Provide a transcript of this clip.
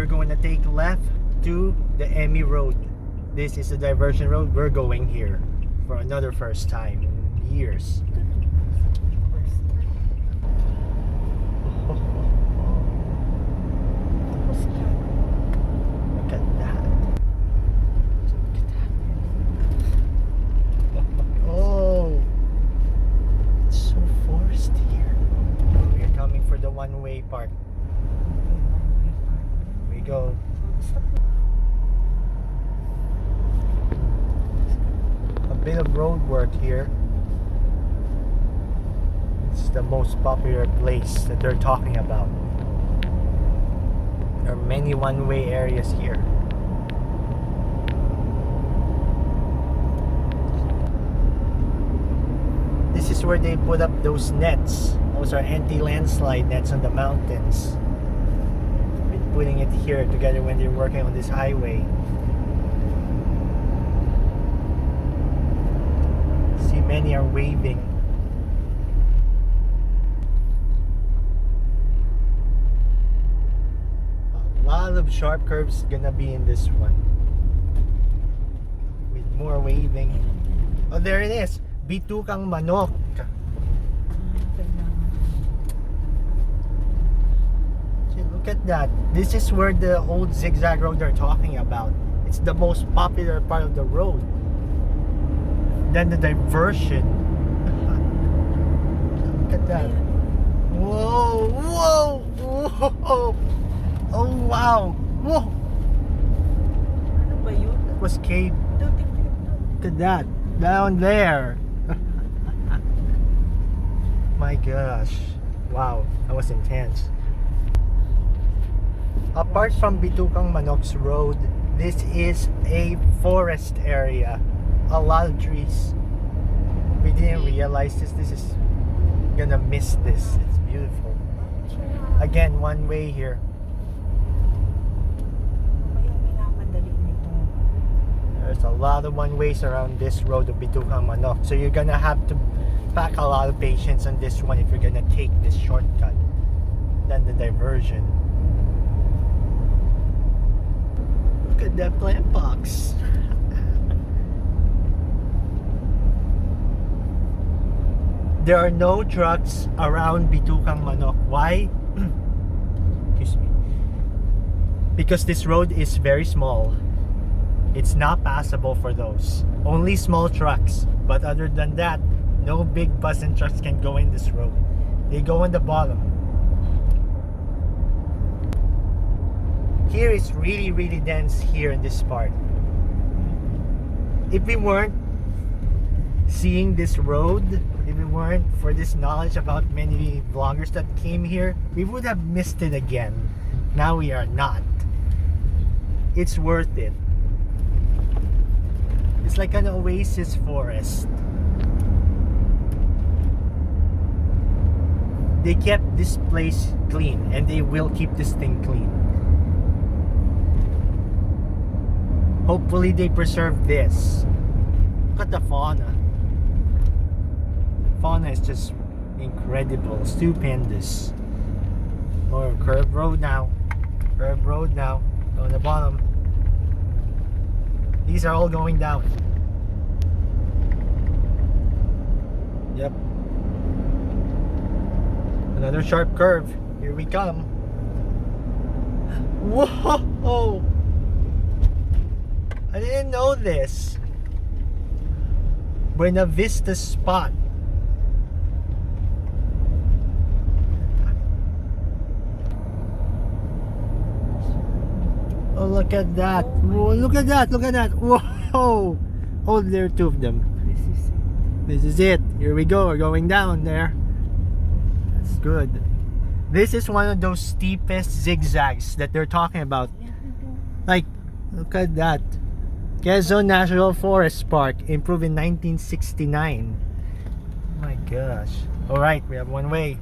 we're going to take left to the Emmy Road. This is the diversion road. We're going here for another first time in years. Look at that. Oh, it's so forest here. We're coming for the one-way part. We go. A bit of road work here. It's the most popular place that they're talking about. There are many one-way areas here. This is where they put up those nets. Those are anti-landslide nets on the mountains. Been putting it here together when they're working on this highway. See, many are waving. A lot of sharp curves gonna be in this one. With more waving. Oh, there it is. Bitukang Manok. See, look at that. This is where the old zigzag road they're talking about. It's the most popular part of the road. Then the diversion. Look at that. Whoa, whoa, whoa. Oh, wow. Whoa. Ano ba yun? That was cave. Doon. Look at that. Down there. My gosh. Wow, that was intense. Apart from Bitukang Manok's road, this is a forest area. A lot of trees. We didn't realize this. This is gonna miss this. It's beautiful. Again, one way here. Ayaw minamadali nito. There's a lot of one ways around this road of Bitukang Manok. So you're gonna have to pack a lot of patience on this one if you're gonna take this shortcut than the diversion. Look at that plant box. There are no trucks around Bitukang Manok. Why? Excuse me. Because this road is very small. It's not passable for those. Only small trucks. But other than that, no big bus and trucks can go in this road. They go on the bottom. Here is really, really dense here in this part. If we weren't seeing this road, if we weren't for this knowledge about many vloggers that came here, we would have missed it again. Now we are not. It's worth it. It's like an oasis forest. They kept this place clean and they will keep this thing clean. Hopefully they preserve this. Look at the fauna. Fauna is just incredible, stupendous. Oh, curved road now. Curved road now. On the bottom. These are all going down. Yep. Another sharp curve. Here we come. Whoa! I didn't know this. Buena Vista spot. Oh, look at that. Whoa, look at that. Look at that. Whoa. Oh, there are two of them. This is it. This is it. Here we go. We're going down there. That's good. This is one of those steepest zigzags that they're talking about. Like, look at that. Quezon National Forest Park, improved in 1969. Oh my gosh. Alright, we have one way.